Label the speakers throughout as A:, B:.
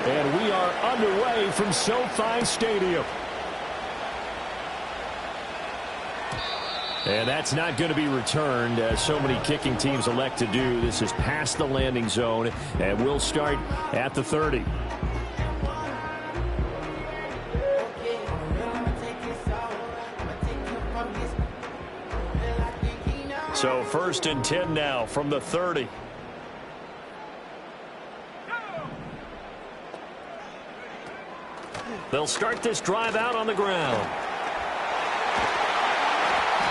A: And we are underway from SoFi Stadium. And that's not going to be returned, as so many kicking teams elect to do. This is past the landing zone, and we'll start at the 30. So 1st and 10 now from the 30. They'll start this drive out on the ground.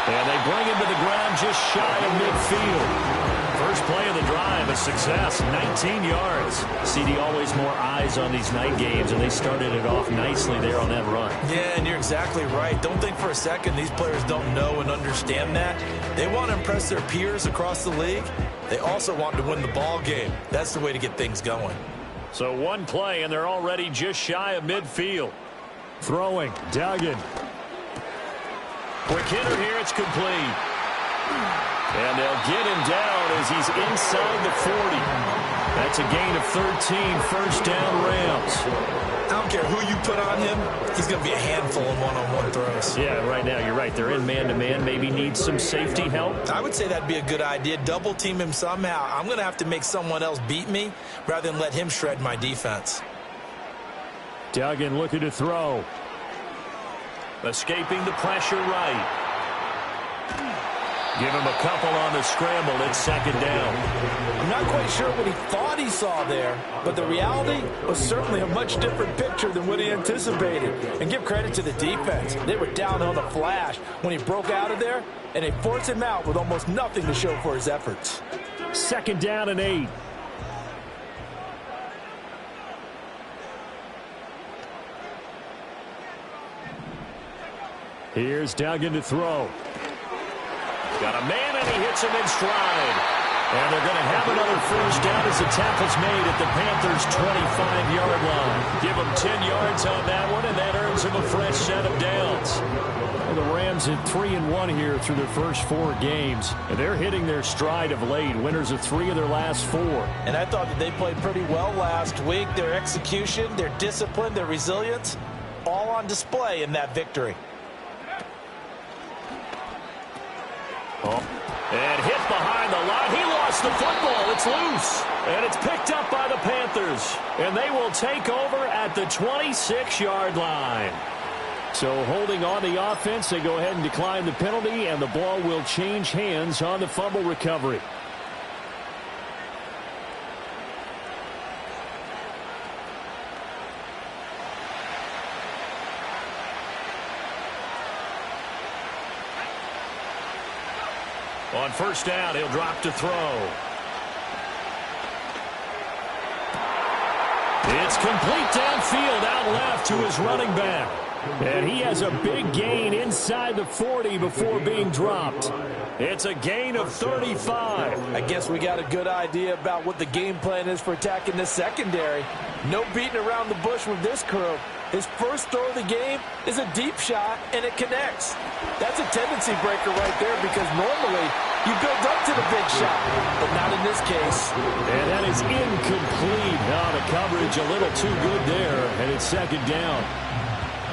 A: And they bring him to the ground just shy of midfield. First play of the drive, a success, 19 yards. CD, always more eyes on these night games, and they started it off nicely there on that run.
B: Yeah, and you're exactly right. Don't think for a second these players don't know and understand that. They want to impress their peers across the league. They also want to win the ball game. That's the way to get things going.
A: So one play, and they're already just shy of midfield. Throwing, Duggan. Quick hitter here, it's complete. And they'll get him down as he's inside the 40. That's a gain of 13, first down Rams.
B: I don't care who you put on him, he's going to be a handful in one-on-one throws.
A: Yeah, right now, you're right. They're in man-to-man, maybe need some safety help.
B: I would say that'd be a good idea. Double team him somehow. I'm going to have to make someone else beat me rather than let him shred my defense.
A: Duggan looking to throw. Escaping the pressure right. Give him a couple on the scramble. It's 2nd down.
C: I'm not quite sure what he thought he saw there, but the reality was certainly a much different picture than what he anticipated. And give credit to the defense. They were down on the flash when he broke out of there, and they forced him out with almost nothing to show for his efforts.
A: 2nd down and 8. Here's Duggan to throw. Got a man, and he hits him in stride. And they're going to have another first down as the tackle's made at the Panthers' 25-yard line. Give him 10 yards on that one, and that earns him a fresh set of downs. Well, the Rams at 3-1 here through their first 4 games. And they're hitting their stride of late, winners of 3 of their last 4.
C: And I thought that they played pretty well last week. Their execution, their discipline, their resilience, all on display in that victory.
A: And hit behind the line. He lost the football. It's loose. And it's picked up by the Panthers. And they will take over at the 26-yard line. So holding on the offense, they go ahead and decline the penalty, and the ball will change hands on the fumble recovery. On first down, he'll drop to throw. It's complete downfield, out left to his running back. And he has a big gain inside the 40 before being dropped. It's a gain of 35.
C: I guess we got a good idea about what the game plan is for attacking this secondary. No beating around the bush with this crew. His first throw of the game is a deep shot, and it connects. That's a tendency breaker right there, because normally you build up to the big shot, but not in this case.
A: And that is incomplete. Now the coverage a little too good there, and it's 2nd down.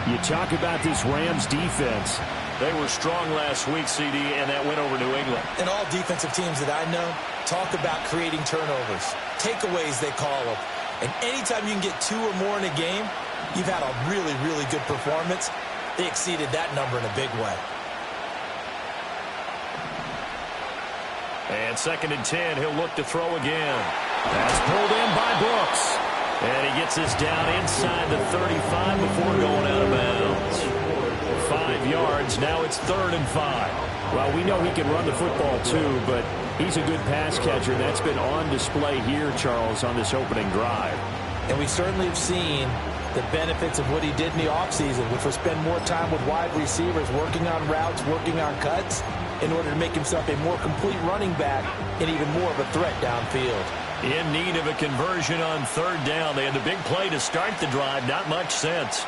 A: You talk about this Rams defense. They were strong last week, CD, and that went over New England.
B: And all defensive teams that I know talk about creating turnovers. Takeaways, they call them. And anytime you can get 2 or more in a game, you've had a really, really good performance. They exceeded that number in a big way.
A: And 2nd and 10, he'll look to throw again. That's pulled in by Brooks. And he gets this down inside the 35 before going out of bounds. 5 yards, now it's 3rd and 5. Well, we know he can run the football too, but he's a good pass catcher. That's been on display here, Charles, on this opening drive.
C: And we certainly have seen the benefits of what he did in the offseason, which was spend more time with wide receivers, working on routes, working on cuts, in order to make himself a more complete running back and even more of a threat downfield.
A: In need of a conversion on 3rd down. They had the big play to start the drive. Not much sense.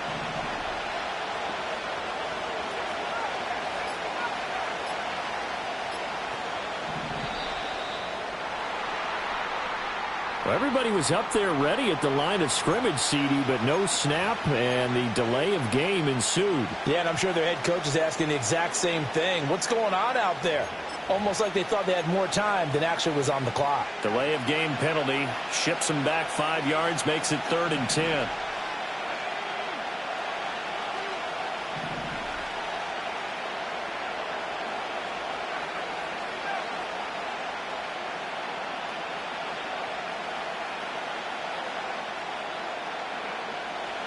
A: Well, everybody was up there ready at the line of scrimmage, CD, but no snap, and the delay of game ensued.
C: Yeah, and I'm sure their head coach is asking the exact same thing. What's going on out there? Almost like they thought they had more time than actually was on the clock.
A: Delay of game penalty. Ships them back 5 yards, makes it 3rd and 10.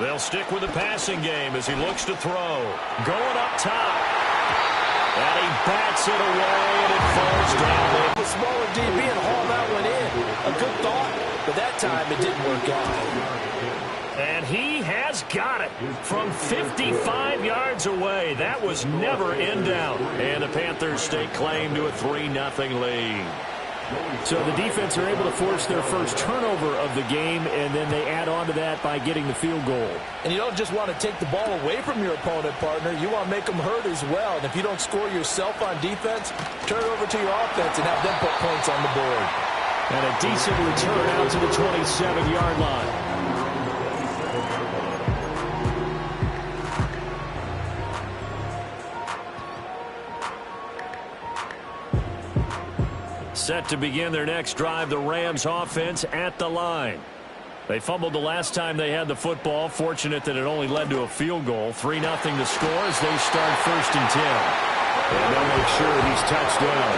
A: They'll stick with the passing game as he looks to throw. Going up top. And he bats it away, and it falls down.
C: The smaller DB and haul that one in. A good thought, but that time it didn't work out.
A: And he has got it from 55 yards away. That was never in doubt. And the Panthers stake claim to a 3-0 lead. So the defense are able to force their first turnover of the game, and then they add on to that by getting the field goal.
C: And you don't just want to take the ball away from your opponent, partner. You want to make them hurt as well. And if you don't score yourself on defense, turn it over to your offense and have them put points on the board.
A: And a decent return out to the 27-yard line. Set to begin their next drive, the Rams offense at the line. They fumbled the last time they had the football. Fortunate that it only led to a field goal. 3-0 to score as they start 1st and 10. And they'll make sure he's touched down.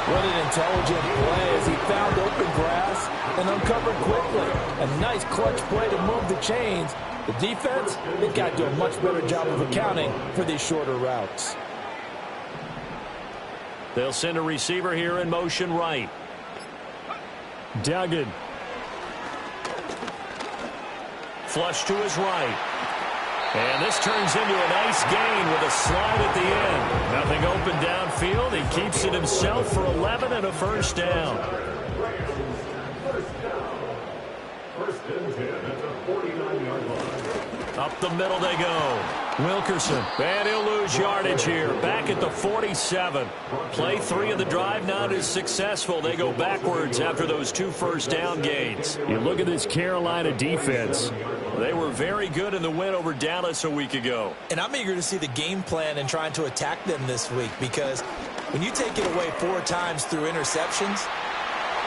C: What an intelligent play as he found open grass and uncovered quickly. A nice clutch play to move the chains. The defense, they've got to do a much better job of accounting for these shorter routes.
A: They'll send a receiver here in motion right. Duggan. Flush to his right. And this turns into a nice gain with a slide at the end. Nothing open downfield. He keeps it himself for 11 and a first down. Up the middle they go. Wilkerson, and he'll lose yardage here. Back at the 47. Play 3 of the drive not as successful. They go backwards after those 2 first down gains. You look at this Carolina defense. They were very good in the win over Dallas a week ago.
B: And I'm eager to see the game plan and trying to attack them this week, because when you take it away 4 times through interceptions,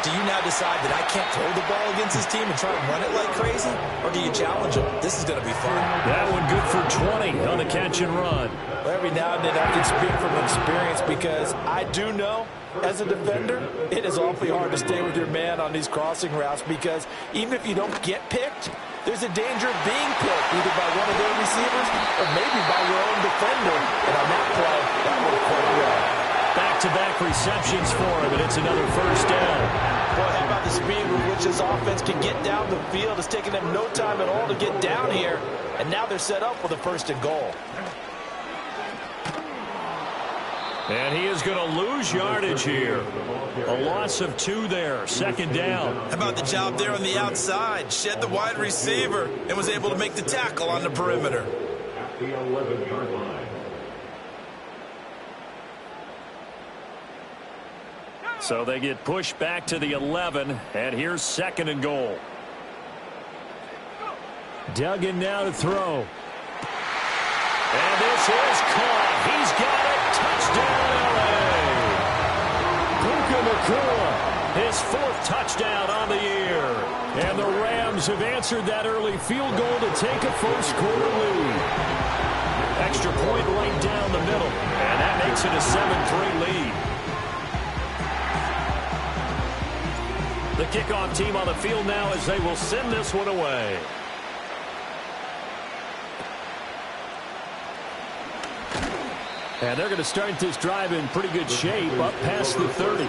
B: do you now decide that I can't throw the ball against this team and try and run it like crazy? Or do you challenge them? This is going to be fun.
A: That one good for 20 on the catch and run.
C: Well, every now and then I can speak from experience, because I do know, as a defender, it is awfully hard to stay with your man on these crossing routes, because even if you don't get picked, there's a danger of being picked, either by one of their receivers or maybe by your own defender. And on that play, that worked quite well.
A: Back-to-back receptions for him, and it's another first down.
C: Boy, how about the speed with which this offense can get down the field? It's taken them no time at all to get down here, and now they're set up with a 1st and goal.
A: And he is going to lose yardage here. A loss of 2 there, 2nd down.
B: How about the job there on the outside? Shed the wide receiver and was able to make the tackle on the perimeter.
D: The 11-yard line.
A: So they get pushed back to the 11, and here's 2nd and goal. Duggan now to throw. And this is caught. He's got it. Touchdown, L.A. Puka Nacua, his 4th touchdown on the year. And the Rams have answered that early field goal to take a first-quarter lead. Extra point right down the middle, and that makes it a 7-3 lead. The kickoff team on the field now as they will send this one away. And they're going to start this drive in pretty good shape, up past the 30.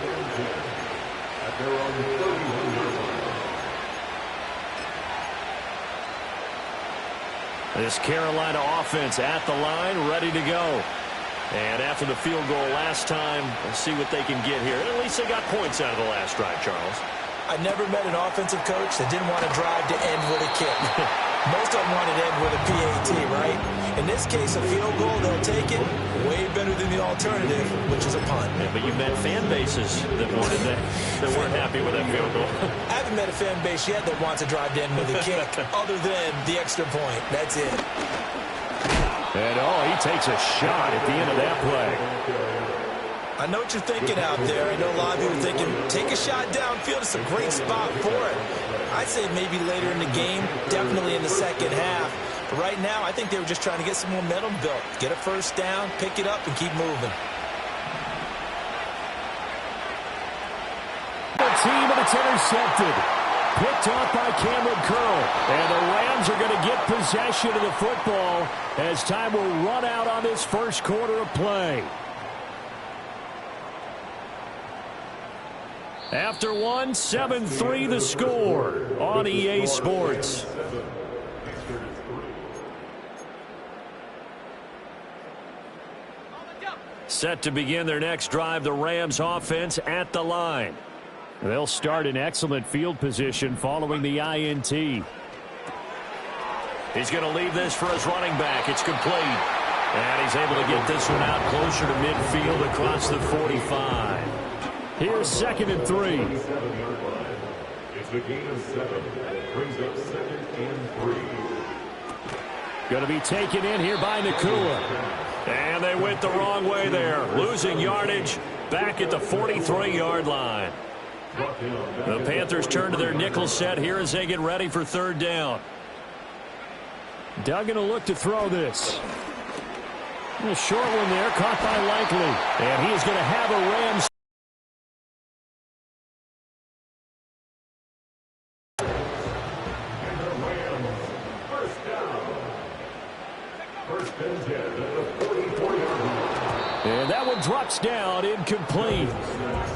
A: This Carolina offense at the line, ready to go. And after the field goal last time, we'll see what they can get here. At least they got points out of the last drive, Charles.
B: I never met an offensive coach that didn't want to drive to end with a kick. Most of them want it end with a PAT, right? In this case, a field goal, they'll take it. Way better than the alternative, which is a punt.
A: Yeah, but you've met fan bases that wanted that weren't happy with that field goal.
B: I haven't met a fan base yet that wants to drive to end with a kick other than the extra point. That's it.
A: And, he takes a shot at the end of that play.
B: I know what you're thinking out there. I know a lot of you are thinking, take a shot downfield. It's a great spot for it. I'd say maybe later in the game, definitely in the second half. But right now, I think they were just trying to get some momentum built. Get a first down, pick it up, and keep moving.
A: The team, and it's intercepted. Picked off by Cameron Curl. And the Rams are going to get possession of the football as time will run out on this first quarter of play. After 7-3 the score on EA Sports. Set to begin their next drive, the Rams offense at the line. They'll start in excellent field position following the INT. He's going to leave this for his running back. It's complete. And he's able to get this one out closer to midfield across the 45. Here's 2nd and 3.
D: It's a gain of 7. Brings up 2nd and 3.
A: Going to be taken in here by Nakua. And they went the wrong way there. Losing yardage back at the 43-yard line. The Panthers turn to their nickel set here as they get ready for 3rd down. Duggan will look to throw this. A short one there, caught by Likely. And he is going to have a Rams. And that one drops down, incomplete.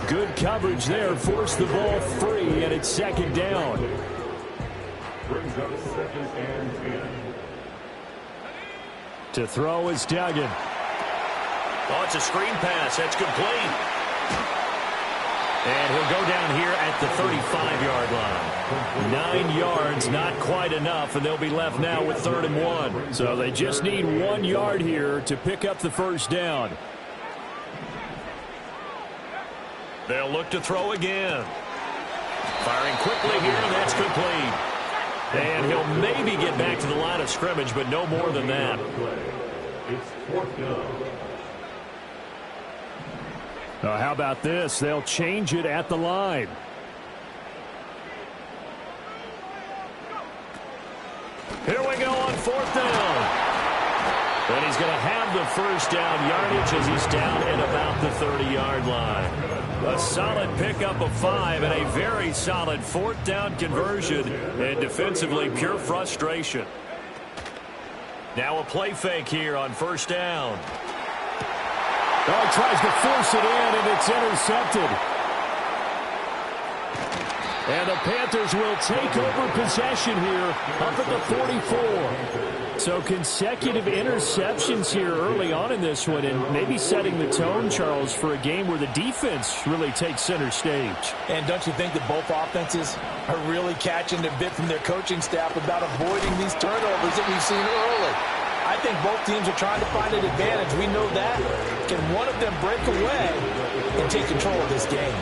A: Good coverage there, forced the ball free, and it's 2nd down.
D: Brings up 2nd and 10.
A: To throw is Duggan. Oh, it's a screen pass. That's complete. And he'll go down here at the 35-yard line. 9 yards, not quite enough, and they'll be left now with 3rd and 1. So they just need 1 yard here to pick up the first down. They'll look to throw again. Firing quickly here, and that's complete. And he'll maybe get back to the line of scrimmage, but no more than that.
D: It's 4th down.
A: How about this? They'll change it at the line. Here we go on 4th down. And he's going to have the first down yardage as he's down at about the 30-yard line. A solid pickup of 5 and a very solid 4th down conversion. And defensively, pure frustration. Now a play fake here on 1st down. Oh, tries to force it in, and it's intercepted. And the Panthers will take over possession here up at the 44. So consecutive interceptions here early on in this one, and maybe setting the tone, Charles, for a game where the defense really takes center stage.
C: And don't you think that both offenses are really catching a bit from their coaching staff about avoiding these turnovers that we've seen early? I think both teams are trying to find an advantage. We know that. Can one of them break away and take control of this game?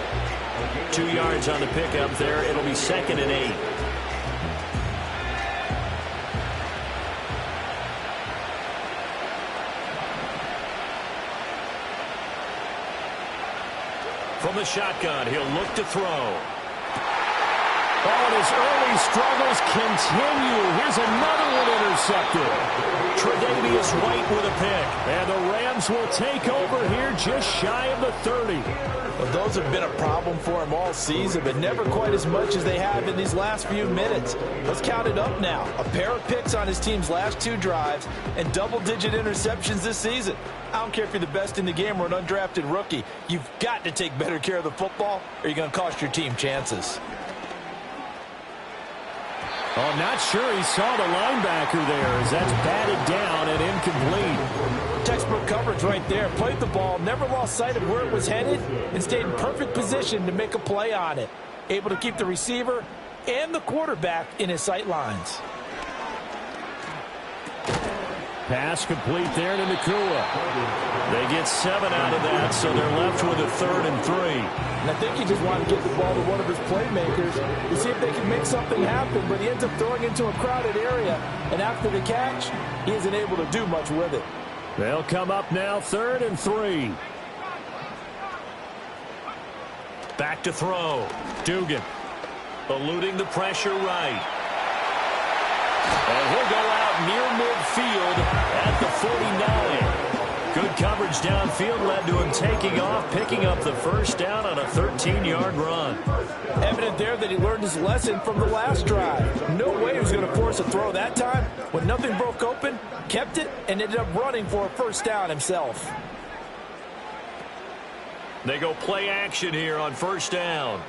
A: 2 yards on the pickup there. It'll be 2nd and 8. From the shotgun, he'll look to throw. Oh, and his early struggles continue. Here's another one intercepted. Tre'Davious White with a pick. And the Rams will take over here just shy of the 30.
C: Well, those have been a problem for him all season, but never quite as much as they have in these last few minutes. Let's count it up now. A pair of picks on his team's last 2 drives and double-digit interceptions this season. I don't care if you're the best in the game or an undrafted rookie. You've got to take better care of the football or you're going to cost your team chances.
A: Oh, not sure he saw the linebacker there as that's batted down and incomplete.
C: Textbook coverage right there. Played the ball, never lost sight of where it was headed, and stayed in perfect position to make a play on it. Able to keep the receiver and the quarterback in his sight lines.
A: Pass complete there to Nakua. They get 7 out of that, so they're left with a 3rd and 3.
C: And I think he just wanted to get the ball to one of his playmakers to see if they could make something happen, but he ends up throwing into a crowded area, and after the catch, he isn't able to do much with it.
A: They'll come up now 3rd and 3. Back to throw. Dugan eluding the pressure right. And he'll go out near midfield at the 49. Good coverage downfield led to him taking off, picking up the first down on a 13-yard run.
C: Evident there that he learned his lesson from the last drive. No way he was going to force a throw that time. When nothing broke open, kept it, and ended up running for a first down himself.
A: They go play action here on first down.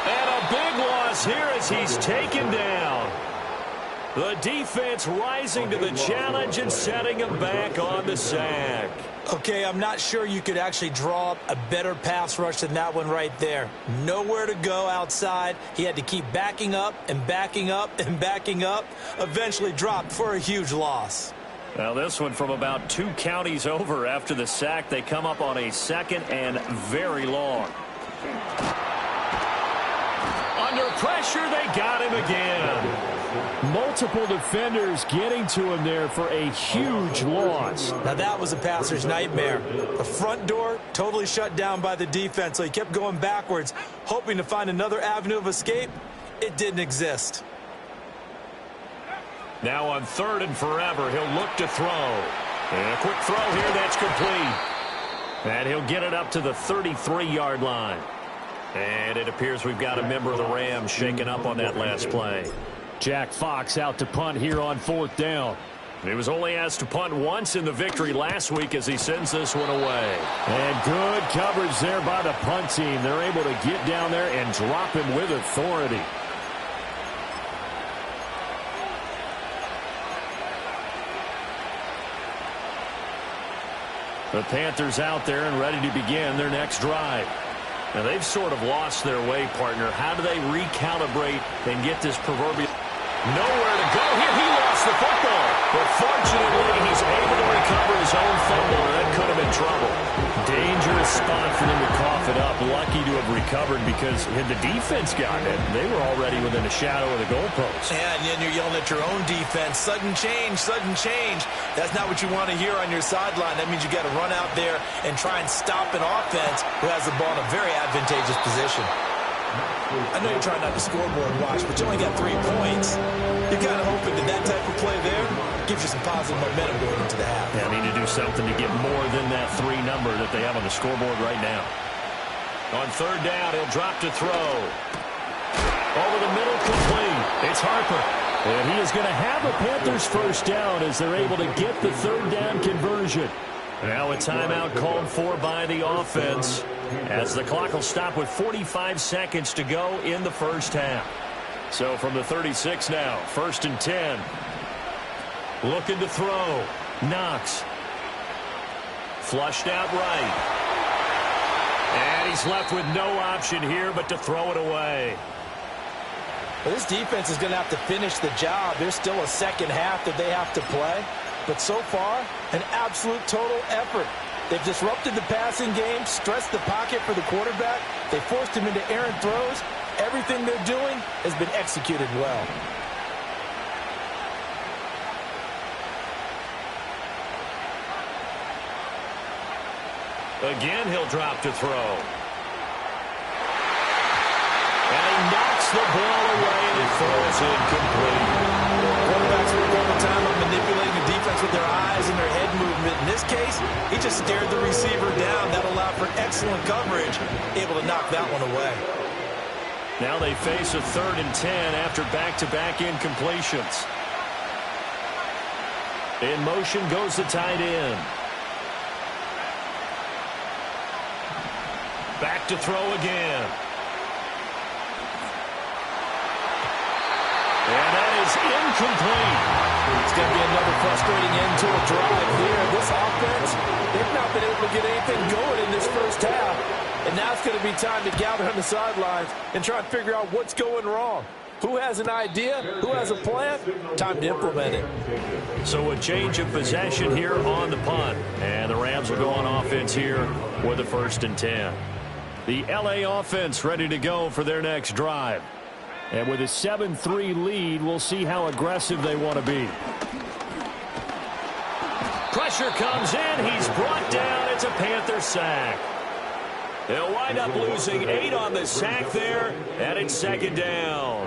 A: And a big loss here as he's taken down. The defense rising to the challenge and setting him back on the sack.
B: Okay, I'm not sure you could actually draw up a better pass rush than that one right there. Nowhere to go outside. He had to keep backing up and backing up and backing up. Eventually dropped for a huge loss.
A: Now this one from about 2 counties over after the sack. They come up on a 2nd and very long. Under pressure, they got him again. Multiple defenders getting to him there for a huge loss.
B: Now that was a passer's nightmare. The front door totally shut down by the defense, so he kept going backwards, hoping to find another avenue of escape. It didn't exist.
A: Now on 3rd and forever, he'll look to throw. And a quick throw here, that's complete. And he'll get it up to the 33-yard line. And it appears we've got a member of the Rams shaken up on that last play. Jack Fox out to punt here on 4th down. He was only asked to punt once in the victory last week as he sends this one away. And good coverage there by the punt team. They're able to get down there and drop him with authority. The Panthers out there and ready to begin their next drive. Now, they've sort of lost their way, partner. How do they recalibrate and get this proverbial... Nowhere to go here. He lost the football. But fortunately, he's able to recover his own fumble, and that could have been trouble. Dangerous spot for them to cough it up. Lucky to have recovered because had the defense gotten it, they were already within a shadow of the goalpost.
B: Yeah, and then you're yelling at your own defense. Sudden change, sudden change. That's not what you want to hear on your sideline. That means you got to run out there and try and stop an offense who has the ball in a very advantageous position. I know you're trying not to scoreboard watch, but you only got 3 points. You're kind of hoping that type of play there gives you some positive momentum going into the half.
A: Yeah, need to do something to get more than that 3 number that they have on the scoreboard right now. On 3rd down, he'll drop to throw. Over the middle, complete. It's Harper. And he is going to have a Panthers first down as they're able to get the 3rd down conversion. Now a timeout called for by the offense as the clock will stop with 45 seconds to go in the first half. So from the 36 now, 1st and 10. Looking to throw. Knox. Flushed out right. And he's left with no option here but to throw it away.
C: Well, this defense is going to have to finish the job. There's still a second half that they have to play. But so far, an absolute total effort. They've disrupted the passing game, stressed the pocket for the quarterback. They forced him into errant throws. Everything they're doing has been executed well.
A: Again, he'll drop to throw. And he knocks the ball away, and it falls incomplete.
C: Quarterbacks work all the time on manipulating the defense with their eyes and their head movement. In this case, he just stared the receiver down. That allowed for excellent coverage, able to knock that one away.
A: Now they face a 3rd and 10 after back-to-back incompletions. In motion goes the tight end. Back to throw again. And that is incomplete.
C: It's going to be another frustrating end to a drive here. This offense, they've not been able to get anything going in this first half. And now it's going to be time to gather on the sidelines and try and figure out what's going wrong. Who has an idea? Who has a plan? Time to implement it.
A: So a change of possession here on the punt. And the Rams will go on offense here with a 1st and 10. The LA offense ready to go for their next drive. And with a 7-3 lead, we'll see how aggressive they want to be. Pressure comes in. He's brought down. It's a Panther sack. They'll wind up losing 8 on the sack there, and it's 2nd down.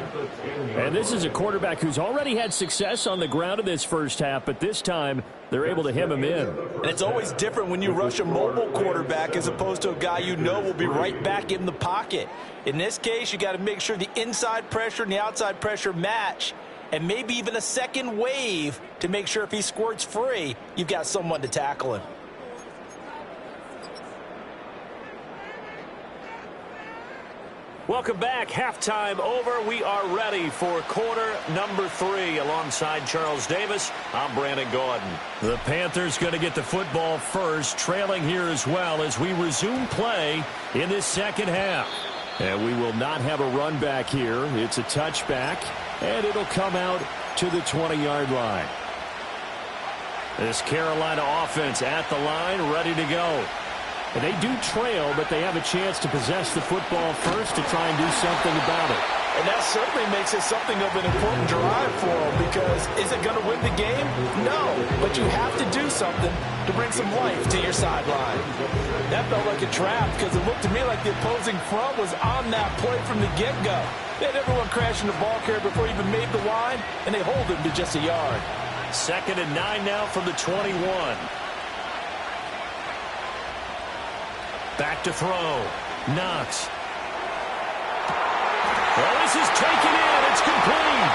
A: And this is a quarterback who's already had success on the ground in this first half, but this time they're able to hem him in.
C: And it's always different when you rush a mobile quarterback as opposed to a guy you know will be right back in the pocket. In this case, you got to make sure the inside pressure and the outside pressure match, and maybe even a second wave to make sure if he squirts free, you've got someone to tackle him.
A: Welcome back. Halftime over. We are ready for quarter number 3. Alongside Charles Davis, I'm Brandon Gordon. The Panthers going to get the football first, trailing here as well as we resume play in this second half. And we will not have a run back here. It's a touchback, and it'll come out to the 20-yard line. This Carolina offense at the line, ready to go. And they do trail, but they have a chance to possess the football first to try and do something about it.
C: And that certainly makes it something of an important drive for them, because is it going to win the game? No, but you have to do something to bring some life to your sideline. That felt like a trap, because it looked to me like the opposing front was on that play from the get-go. They had everyone crashing the ball carrier before he even made the line, and they hold him to just a yard.
A: 2nd and 9 now from the 21. Back to throw. Knox. Well, this is taken in. It's complete.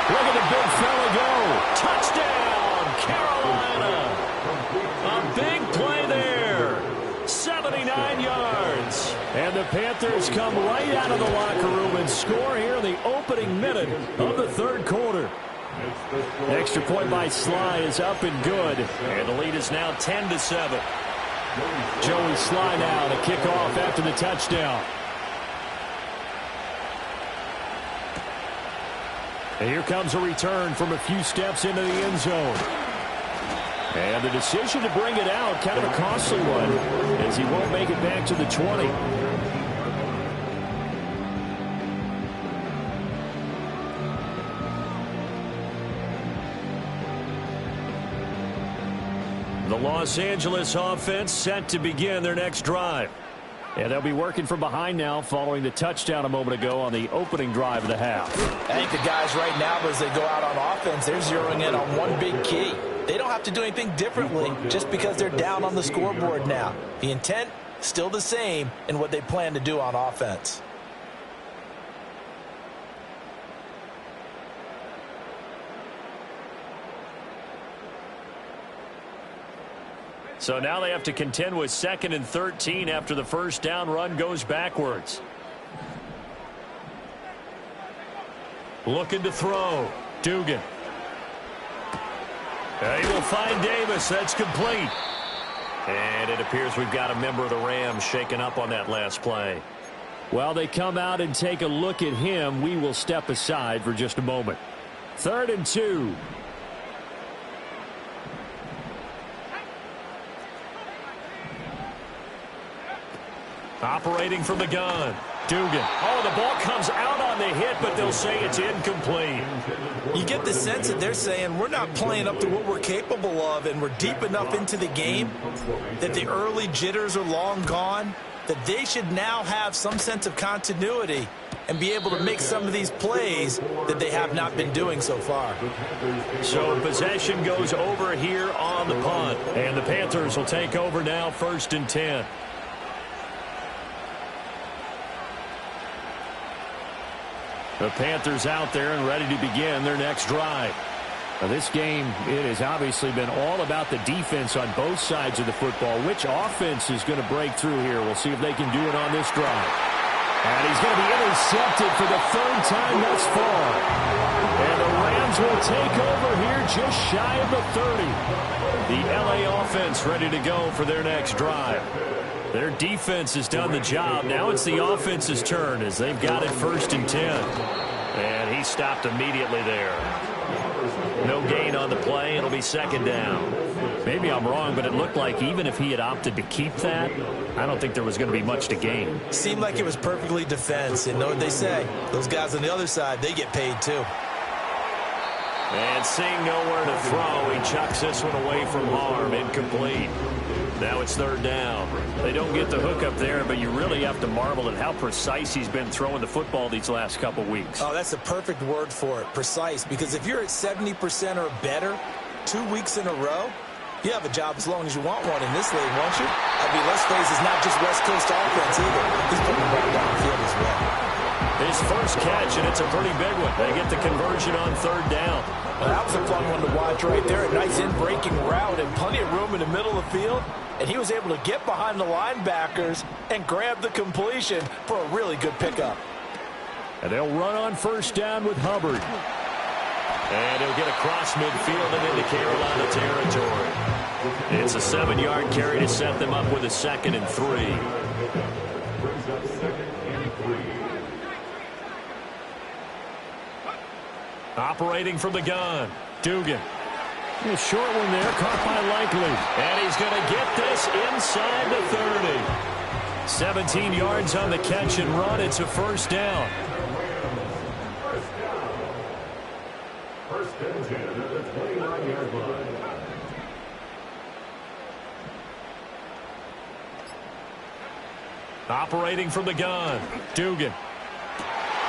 A: Look at the big fella go. Touchdown, Carolina. A big play there. 79 yards. And the Panthers come right out of the locker room and score here in the opening minute of the 3rd quarter. The extra point by Sly is up and good. And the lead is now 10-7. Joey Sly now to kick off after the touchdown. And here comes a return from a few steps into the end zone. And the decision to bring it out, kind of a costly one, as he won't make it back to the 20. The Los Angeles offense set to begin their next drive. And they'll be working from behind now following the touchdown a moment ago on the opening drive of the half.
C: I think the guys right now, as they go out on offense, they're zeroing in on one big key. They don't have to do anything differently just because they're down on the scoreboard now. The intent, still the same in what they plan to do on offense.
A: So now they have to contend with 2nd and 13 after the first down run goes backwards. Looking to throw. Dugan. He will find Davis. That's complete. And it appears we've got a member of the Rams shaken up on that last play. While they come out and take a look at him, we will step aside for just a moment. 3rd and 2. Operating from the gun. Dugan. Oh, the ball comes out on the hit, but they'll say it's incomplete.
C: You get the sense that they're saying we're not playing up to what we're capable of, and we're deep enough into the game that the early jitters are long gone, that they should now have some sense of continuity and be able to make some of these plays that they have not been doing so far.
A: So possession goes over here on the punt, and the Panthers will take over now, 1st and 10. The Panthers out there and ready to begin their next drive. Now this game, it has obviously been all about the defense on both sides of the football. Which offense is going to break through here? We'll see if they can do it on this drive. And he's going to be intercepted for the 3rd time thus far. And the Rams will take over here just shy of the 30. The LA offense ready to go for their next drive. Their defense has done the job. Now it's the offense's turn as they've got it 1st and 10. And he stopped immediately there. No gain on the play. It'll be 2nd down. Maybe I'm wrong, but it looked like even if he had opted to keep that, I don't think there was going to be much to gain.
B: Seemed like it was perfectly defense. And know what they say? Those guys on the other side, they get paid too.
A: And seeing nowhere to throw, he chucks this one away from harm. Incomplete. Now it's 3rd down. They don't get the hook up there, but you really have to marvel at how precise he's been throwing the football these last couple weeks.
B: Oh, that's the perfect word for it, precise. Because if you're at 70% or better 2 weeks in a row, you have a job as long as you want one in this league, won't you? I mean, let's face it, it's not just West Coast offense either. He's putting the ball downfield as well.
A: His first catch, and it's a pretty big one. They get the conversion on 3rd down.
C: Well, that was a fun one to watch right there. A nice in-breaking route and plenty of room in the middle of the field. And he was able to get behind the linebackers and grab the completion for a really good pickup.
A: And they'll run on 1st down with Hubbard. And he'll get across midfield and into Carolina territory. It's a 7-yard carry to set them up with a 2nd and 3. Operating from the gun, Dugan. A short one there, caught by Likely. And he's going to get this inside the 30. 17 yards on the catch and run. It's a 1st down.
D: First and 10 at the 29-yard line.
A: Operating from the gun, Dugan.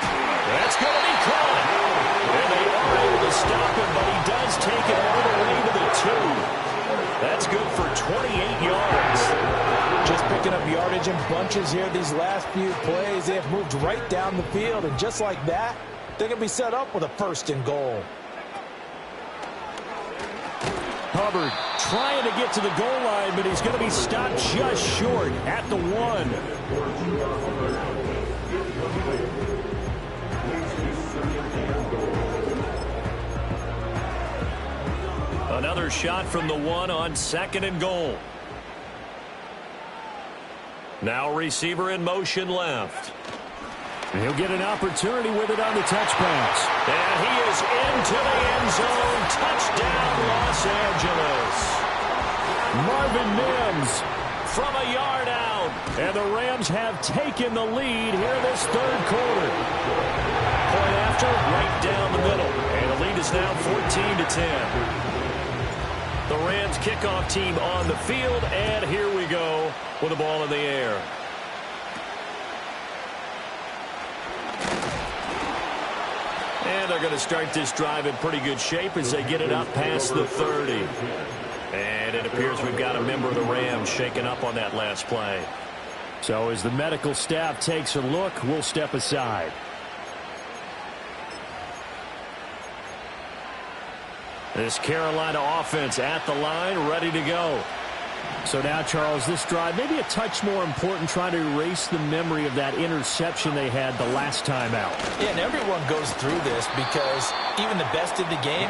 A: That's going to be caught. And they are able to stop him, but he does take it all the way to the 2. That's good for 28 yards.
C: Just picking up yardage in bunches here these last few plays. They have moved right down the field, and just like that, they're going to be set up with a 1st and goal.
A: Hubbard trying to get to the goal line, but he's going to be stopped just short at the 1. Another shot from the 1 on 2nd and goal. Now receiver in motion left. And he'll get an opportunity with it on the touch pass. And he is into the end zone. Touchdown, Los Angeles. Marvin Mims from a yard out. And the Rams have taken the lead here this 3rd quarter. Point after, right down the middle. And the lead is now 14-10. The Rams kickoff team on the field, and here we go with the ball in the air. And they're going to start this drive in pretty good shape as they get it up past the 30. And it appears we've got a member of the Rams shaken up on that last play. So as the medical staff takes a look, we'll step aside. This Carolina offense at the line, ready to go. So now, Charles, this drive, maybe a touch more important, trying to erase the memory of that interception they had the last time out.
B: Yeah, and everyone goes through this because even the best of the game,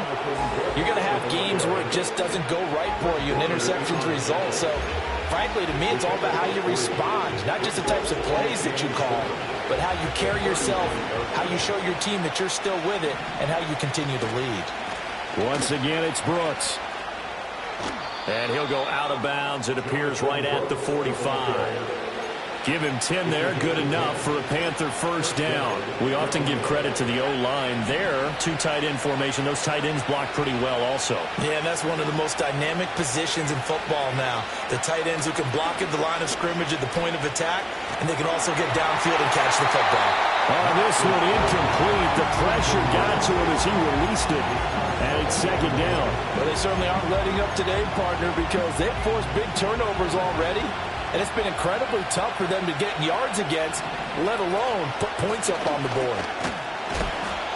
B: you're going to have games where it just doesn't go right for you, and interceptions result. So, frankly, to me, it's all about how you respond, not just the types of plays that you call, but how you carry yourself, how you show your team that you're still with it, and how you continue to lead.
A: Once again, it's Brooks. And he'll go out of bounds, it appears, right at the 45. Give him 10 there, good enough for a Panther 1st down. We often give credit to the O-line there. 2 tight end formation. Those tight ends block pretty well also.
B: Yeah, and that's one of the most dynamic positions in football now. The tight ends who can block at the line of scrimmage at the point of attack, and they can also get downfield and catch the football.
A: Oh, this one incomplete. The pressure got to him as he released it. And it's 2nd down.
C: Well, they certainly aren't letting up today, partner, because they've forced big turnovers already. And it's been incredibly tough for them to get yards against, let alone put points up on the board.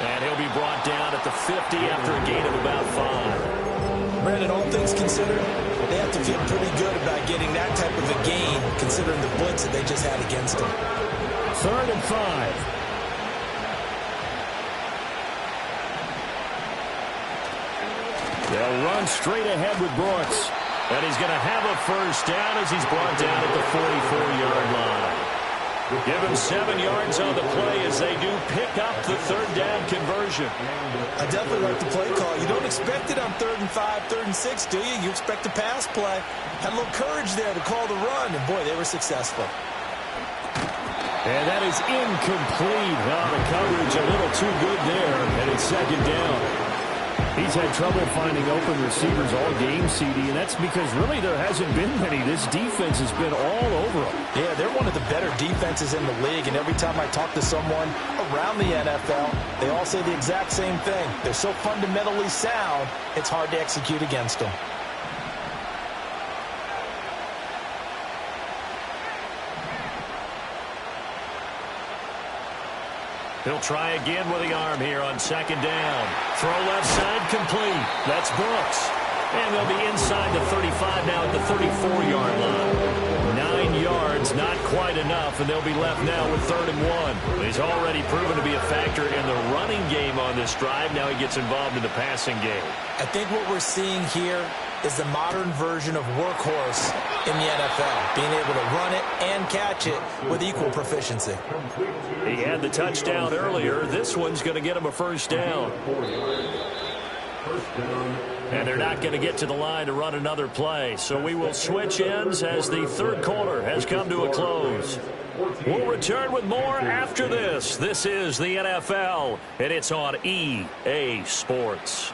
A: And he'll be brought down at the 50 after a gain of about 5.
B: Brandon, all things considered, they have to feel pretty good about getting that type of a gain, considering the blitz that they just had against them.
A: 3rd and 5. They'll run straight ahead with Brooks. And he's going to have a first down as he's brought down at the 44-yard line. Give him 7 yards on the play as they do pick up the third down conversion.
B: I definitely like the play call. You don't expect it on 3rd and 5, 3rd and 6, do you? You expect a pass play. Had a little courage there to call the run, and boy, they were successful.
A: And that is incomplete. The coverage a little too good there, and it's 2nd down.
E: He's had trouble finding open receivers all game, CD, and that's because really there hasn't been many. This defense has been all over them.
C: Yeah, they're one of the better defenses in the league, and every time I talk to someone around the NFL, they all say the exact same thing. They're so fundamentally sound, it's hard to execute against them.
A: He'll try again with the arm here on 2nd down. Throw left side complete. That's Brooks. And they'll be inside the 35 now at the 34-yard line. 9 yards, not quite enough, and they'll be left now with 3rd and 1. He's already proven to be a factor in the running game on this drive. Now he gets involved in the passing game.
B: I think what we're seeing here is the modern version of workhorse in the NFL, being able to run it and catch it with equal proficiency.
A: He had the touchdown earlier. This one's going to get him a first down. And they're not going to get to the line to run another play. So we will switch ends as the 3rd quarter has come to a close. We'll return with more after this. This is the NFL, and it's on EA Sports.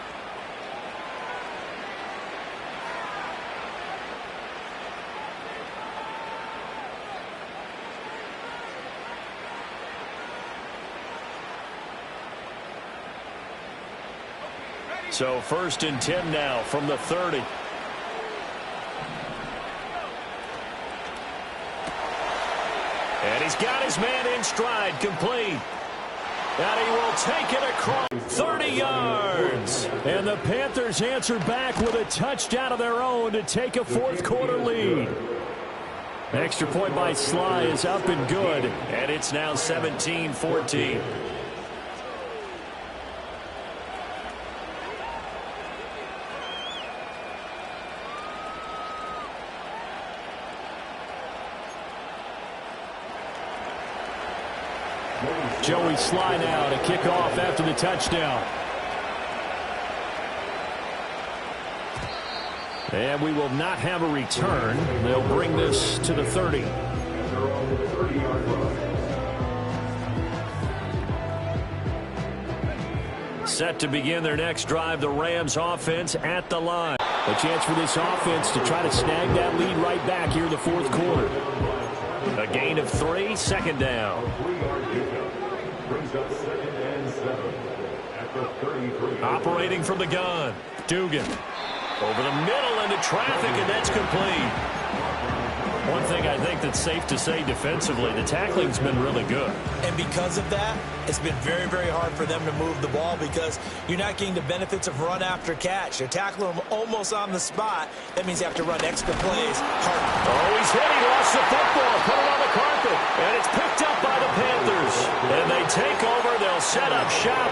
A: So 1st and 10 now from the 30. And he's got his man in stride, complete. And he will take it across 30 yards. And the Panthers answer back with a touchdown of their own to take a 4th quarter lead. Extra point by Sly is up and good. And it's now 17-14. Joey Sly now to kick off after the touchdown. And we will not have a return. They'll bring this to the 30. Set to begin their next drive, the Rams offense at the line.
E: A chance for this offense to try to snag that lead right back here in the 4th quarter.
A: A gain of 3, 2nd down.
D: Brings up 2nd and 7 at the 33.
A: Operating from the gun, Dugan. Over the middle into traffic, and that's complete. One thing I think that's safe to say defensively, the tackling's been really good.
B: And because of that, it's been very, very hard for them to move the ball because you're not getting the benefits of run after catch. You're tackling them almost on the spot. That means you have to run extra plays hard.
A: Oh, he's hit. He lost the football. Put it on the carpet. And it's picked up by the Panthers. And they take over. They'll set up shop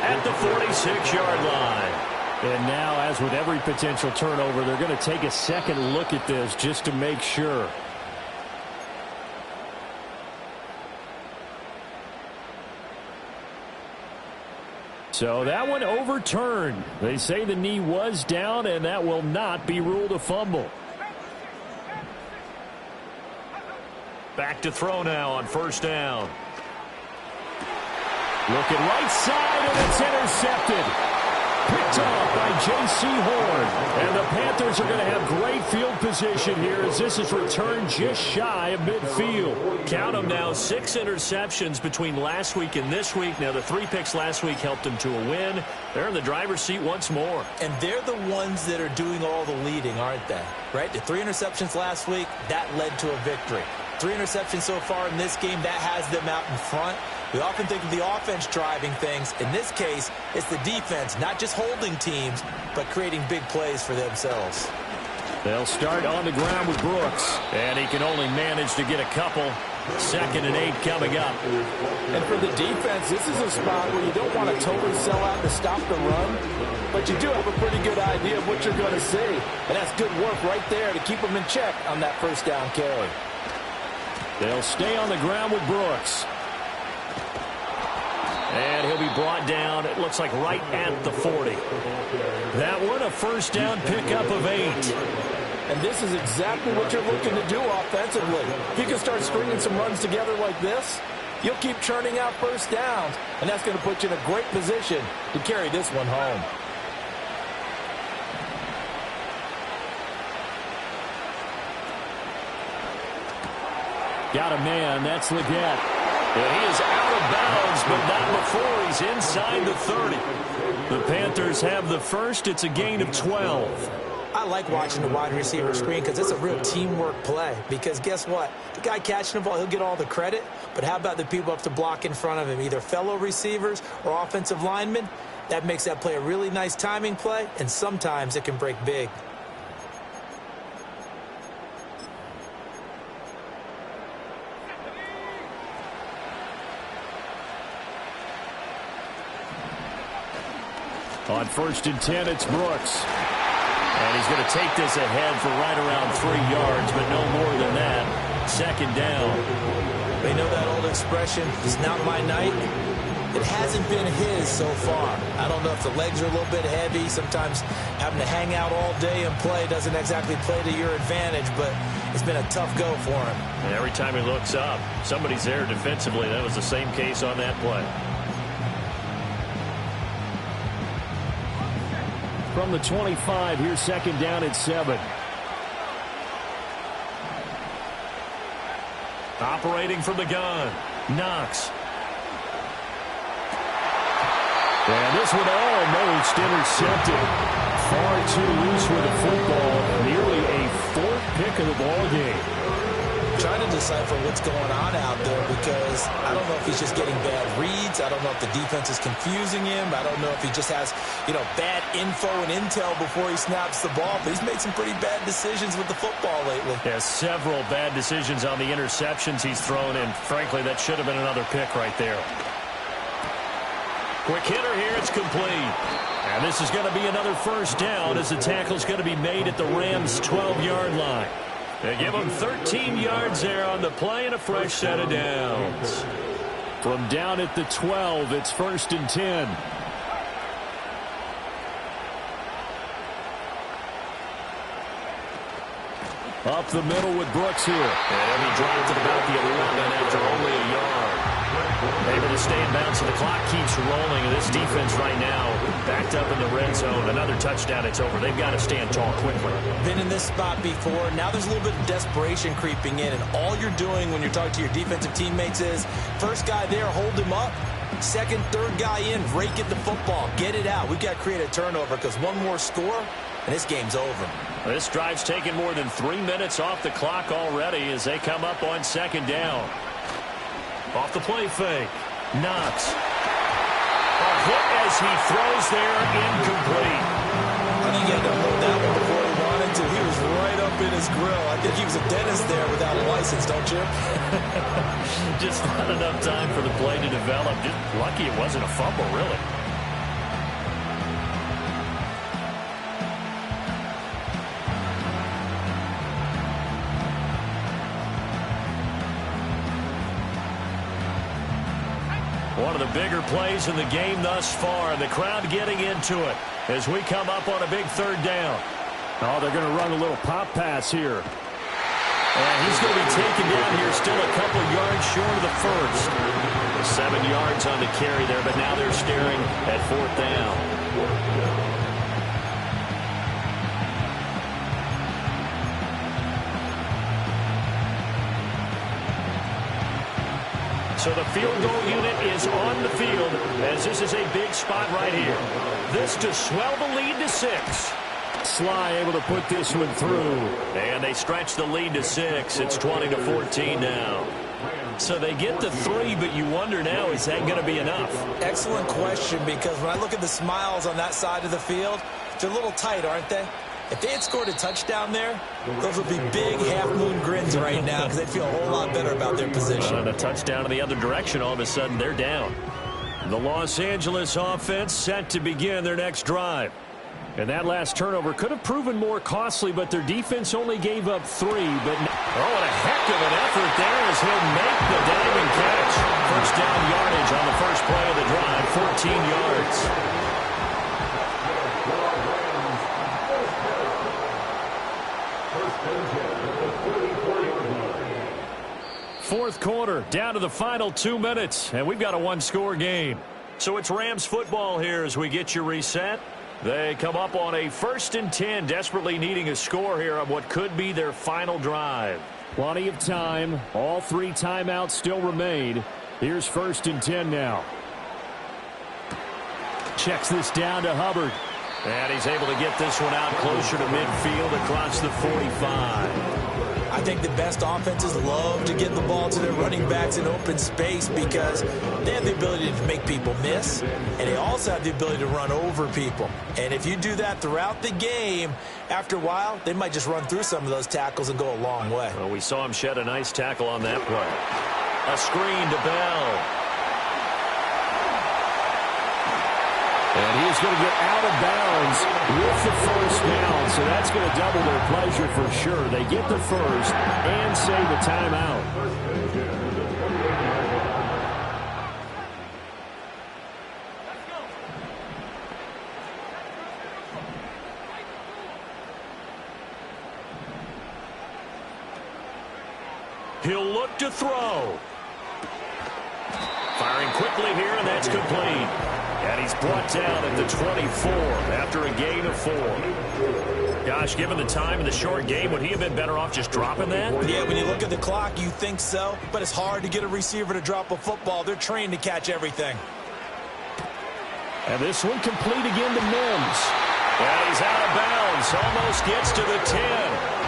A: at the 46-yard line.
E: And now, as with every potential turnover, they're going to take a second look at this just to make sure. So that one overturned. They say the knee was down, and that will not be ruled a fumble.
A: Back to throw now on 1st down.
E: Looking right side, and it's intercepted. Picked off by J.C. Horn. And the Panthers are going to have great field position here as this is returned just shy of midfield.
A: Count them now, 6 interceptions between last week and this week. Now, the 3 picks last week helped them to a win. They're in the driver's seat once more.
B: And they're the ones that are doing all the leading, aren't they? Right? The 3 interceptions last week, that led to a victory. 3 interceptions so far in this game, that has them out in front. We often think of the offense driving things. In this case, it's the defense, not just holding teams, but creating big plays for themselves.
E: They'll start on the ground with Brooks.
A: And he can only manage to get a couple. 2nd and 8 coming up.
C: And for the defense, this is a spot where you don't want to totally sell out to stop the run, but you do have a pretty good idea of what you're going to see. And that's good work right there to keep them in check on that first down carry.
A: They'll stay on the ground with Brooks. And he'll be brought down, it looks like right at the 40. That one, a first down pickup of 8.
C: And this is exactly what you're looking to do offensively. If you can start stringing some runs together like this, you'll keep churning out first downs, and that's going to put you in a great position to carry this one home.
A: Got a man, that's Leggett. And he is out of bounds, but not before he's inside the 30. The Panthers have the first. It's a gain of 12.
B: I like watching the wide receiver screen because it's a real teamwork play. Because guess what? The guy catching the ball, he'll get all the credit. But how about the people up to block in front of him, either fellow receivers or offensive linemen? That makes that play a really nice timing play, and sometimes it can break big.
A: On 1st and 10, it's Brooks. And he's going to take this ahead for right around 3 yards, but no more than that. 2nd down.
B: They know that old expression, it's not my night. It hasn't been his so far. I don't know if the legs are a little bit heavy. Sometimes having to hang out all day and play doesn't exactly play to your advantage, but it's been a tough go for him.
A: And every time he looks up, somebody's there defensively. That was the same case on that play. From the 25, here's 2nd down at 7. Operating from the gun, Knox. And this one almost intercepted. Far too loose with the football. Nearly a 4th pick of the ball game.
B: Trying to decipher what's going on out there because I don't know if he's just getting bad reads. I don't know if the defense is confusing him. I don't know if he just has, bad info and intel before he snaps the ball. But he's made some pretty bad decisions with the football lately.
A: Yeah, several bad decisions on the interceptions he's thrown, and frankly, that should have been another pick right there. Quick hitter here, it's complete. And this is going to be another first down as the tackle's going to be made at the Rams' 12-yard line. They give him 13 yards there on the play and a fresh set of downs. From down at the 12, it's 1st and 10. Up the middle with Brooks here. And he dropped at about the 11 after only a yard. Able to stay in bounds, so the clock keeps rolling. And this defense right now backed up in the red zone. Another touchdown, it's over. They've got to stand tall quickly.
B: Been in this spot before. Now there's a little bit of desperation creeping in. And all you're doing when you're talking to your defensive teammates is, first guy there, hold him up. Second, third guy in, rake at the football. Get it out. We've got to create a turnover because one more score, and this game's over.
A: This drive's taken more than 3 minutes off the clock already as they come up on 2nd down. Off the play fake. Knox. A hit as he throws there, incomplete.
B: I think he had to hold that one before he wanted to. He was right up in his grill. I think he was a dentist there without a license, don't you?
A: Just not enough time for the play to develop. Just lucky it wasn't a fumble, really. One of the bigger plays in the game thus far. The crowd getting into it as we come up on a big 3rd down. Oh, they're going to run a little pop pass here. And he's going to be taken down here still a couple yards short of the first. 7 yards on the carry there, but now they're staring at 4th down. So the field goal unit is on the field as this is a big spot right here. This to swell the lead to 6. Sly able to put this one through. And they stretch the lead to 6. It's 20-14 now. So they get the 3, but you wonder now, is that going to be enough?
B: Excellent question, because when I look at the smiles on that side of the field, they're a little tight, aren't they? If they had scored a touchdown there, those would be big half-moon grins right now because they'd feel a whole lot better about their position.
A: And a touchdown in the other direction, all of a sudden they're down. The Los Angeles offense set to begin their next drive. And that last turnover could have proven more costly, but their defense only gave up 3. But oh, what a heck of an effort there as he'll make the diving catch. First down yardage on the first play of the drive, 14 yards. Fourth quarter, down to the final 2 minutes, and we've got a one-score game. So it's Rams football here as we get you reset. They come up on a 1st and 10, desperately needing a score here on what could be their final drive.
E: Plenty of time. All 3 timeouts still remain. Here's 1st and 10 now. Checks this down to Hubbard.
A: And he's able to get this one out closer to midfield across the 45.
B: I think the best offenses love to get the ball to their running backs in open space because they have the ability to make people miss, and they also have the ability to run over people. And if you do that throughout the game, after a while, they might just run through some of those tackles and go a long way.
A: Well, we saw him shed a nice tackle on that play. A screen to Bell.
E: And he's going to get out of bounds with the first down, so that's going to double their pleasure for sure. They get the first and save a timeout.
A: He'll look to throw. Firing quickly here, and that's complete. And he's brought down at the 24 after a gain of 4. Gosh, given the time in the short game, would he have been better off just dropping that?
B: Yeah, when you look at the clock, you think so. But it's hard to get a receiver to drop a football. They're trained to catch everything.
E: And this one complete again to Mims.
A: And he's out of bounds. Almost gets to the 10.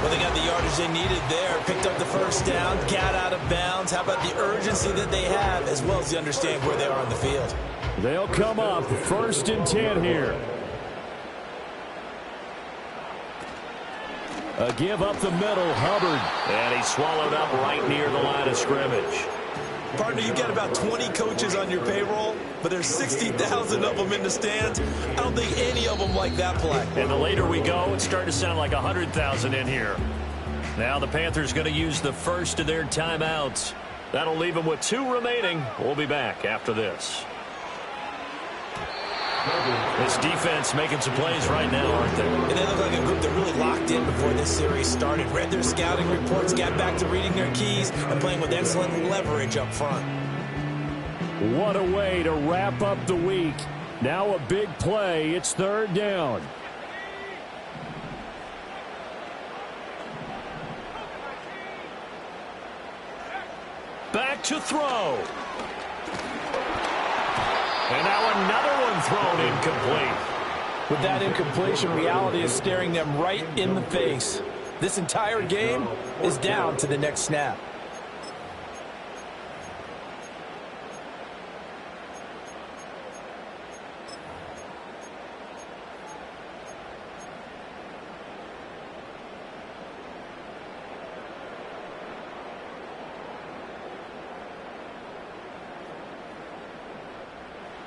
B: Well, they got the yardage they needed there. Picked up the first down, got out of bounds. How about the urgency that they have, as well as they understand where they are on the field?
E: They'll come up 1st and 10 here. A give up the middle, Hubbard.
A: And he's swallowed up right near the line of scrimmage.
B: Partner, you got about 20 coaches on your payroll, but there's 60,000 of them in the stands. I don't think any of them like that play.
A: And the later we go, it's starting to sound like 100,000 in here. Now the Panthers going to use the first of their timeouts. That'll leave them with 2 remaining. We'll be back after this. This defense making some plays right now, aren't they?
B: And they look like a group that really locked in before this series started. Read their scouting reports, got back to reading their keys, and playing with excellent leverage up front.
E: What a way to wrap up the week. Now a big play. It's 3rd down.
A: Back to throw. And now another one thrown incomplete.
C: With that incompletion, reality is staring them right in the face. This entire game is down to the next snap.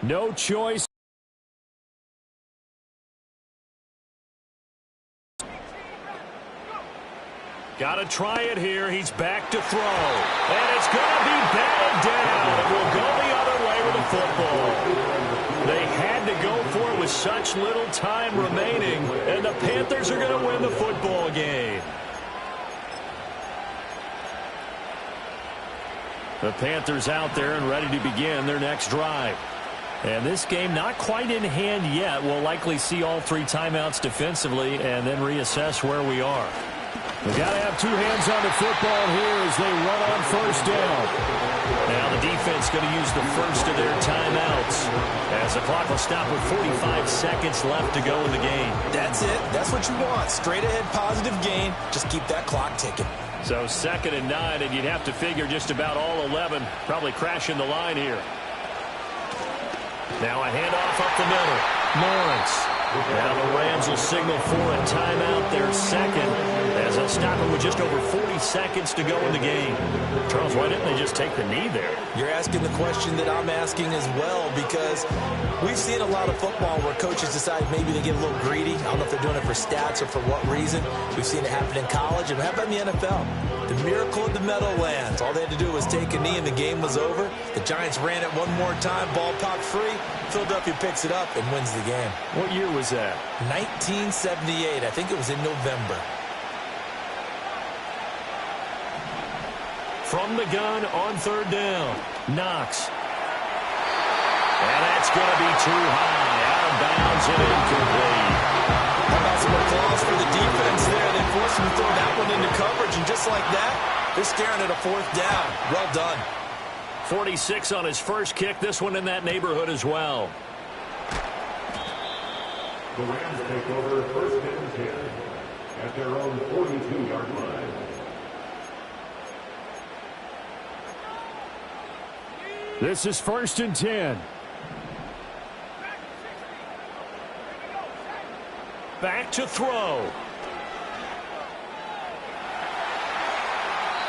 E: No choice.
A: Got to try it here. He's back to throw. And it's going to be batted down. It will go the other way with the football. They had to go for it with such little time remaining. And the Panthers are going to win the football game. The Panthers out there and ready to begin their next drive. And this game not quite in hand yet. We'll likely see all 3 timeouts defensively and then reassess where we are.
E: They've got to have 2 hands on the football here as they run on 1st down.
A: Now the defense going to use the first of their timeouts as the clock will stop with 45 seconds left to go in the game.
B: That's it. That's what you want. Straight ahead positive gain. Just keep that clock ticking.
A: So 2nd and 9, and you'd have to figure just about all 11 probably crashing the line here. Now a handoff up the middle. Lawrence Now the Rams will signal for a timeout, their second, as they'll stop it with just over 40 seconds to go in the game. Charles, why didn't they just take the knee there?
B: You're asking the question that I'm asking as well, because we've seen a lot of football where coaches decide maybe they get a little greedy. I don't know if they're doing it for stats or for what reason. We've seen it happen in college, and how about in the NFL? The miracle of the Meadowlands. All they had to do was take a knee, and the game was over. The Giants ran it one more time. Ball popped free. Philadelphia picks it up and wins the game.
C: What year was that?
B: 1978. I think it was in November.
A: From the gun on third down, Knox. And that's going to be too high. Out of bounds and incomplete.
B: How about some applause for the defense there? They forced him to throw that one into coverage, and just like that, they're staring at a fourth down. Well done.
A: 46 on his first kick. This one in that neighborhood as well.
D: The Rams take over first and 10 at their own 42-yard line.
E: This is first and 10.
A: Back to throw.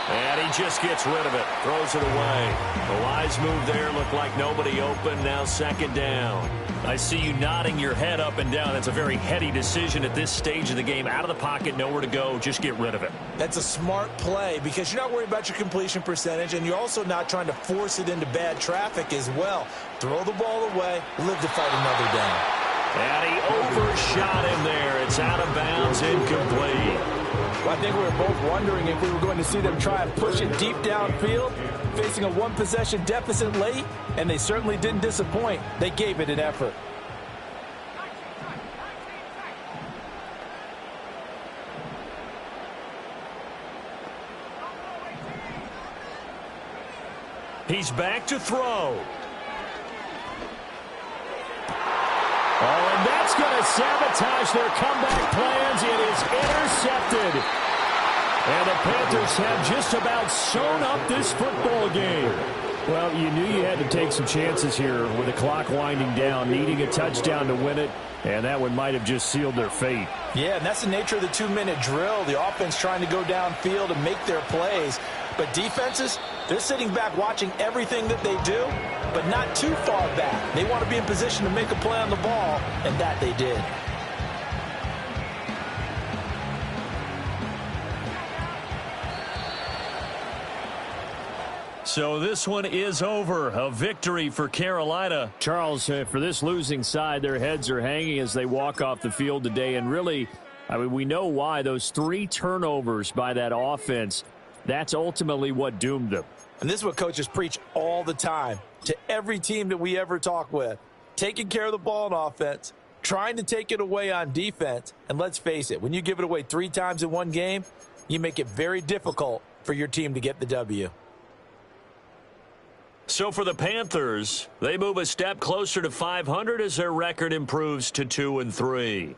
A: And he just gets rid of it. Throws it away. The wise move there. Looked like nobody open. Now second down. I see you nodding your head up and down. That's a very heady decision at this stage of the game. Out of the pocket, nowhere to go. Just get rid of it.
B: That's a smart play because you're not worried about your completion percentage, and you're also not trying to force it into bad traffic as well. Throw the ball away. Live to fight another down.
A: And he overshot him there. It's out of bounds, incomplete.
C: Well, I think we were both wondering if we were going to see them try and push it deep downfield, facing a one-possession deficit late, and they certainly didn't disappoint. They gave it an effort.
A: He's back to throw.
E: Oh, and that's going to sabotage their comeback plans. It is intercepted. And the Panthers have just about sewn up this football game. Well, you knew you had to take some chances here with the clock winding down, needing a touchdown to win it, and that one might have just sealed their fate.
C: Yeah, and that's the nature of the 2-minute drill. The offense trying to go downfield and make their plays. But defenses, they're sitting back watching everything that they do, but not too far back. They want to be in position to make a play on the ball, and that they did.
A: So this one is over. A victory for Carolina.
E: Charles, for this losing side, their heads are hanging as they walk off the field today. And really, I mean, we know why. Those 3 turnovers by that offense, that's ultimately what doomed them.
C: And this is what coaches preach all the time to every team that we ever talk with. Taking care of the ball on offense, trying to take it away on defense. And let's face it, when you give it away 3 times in one game, you make it very difficult for your team to get the W.
A: So for the Panthers, they move a step closer to 500 as their record improves to 2-3.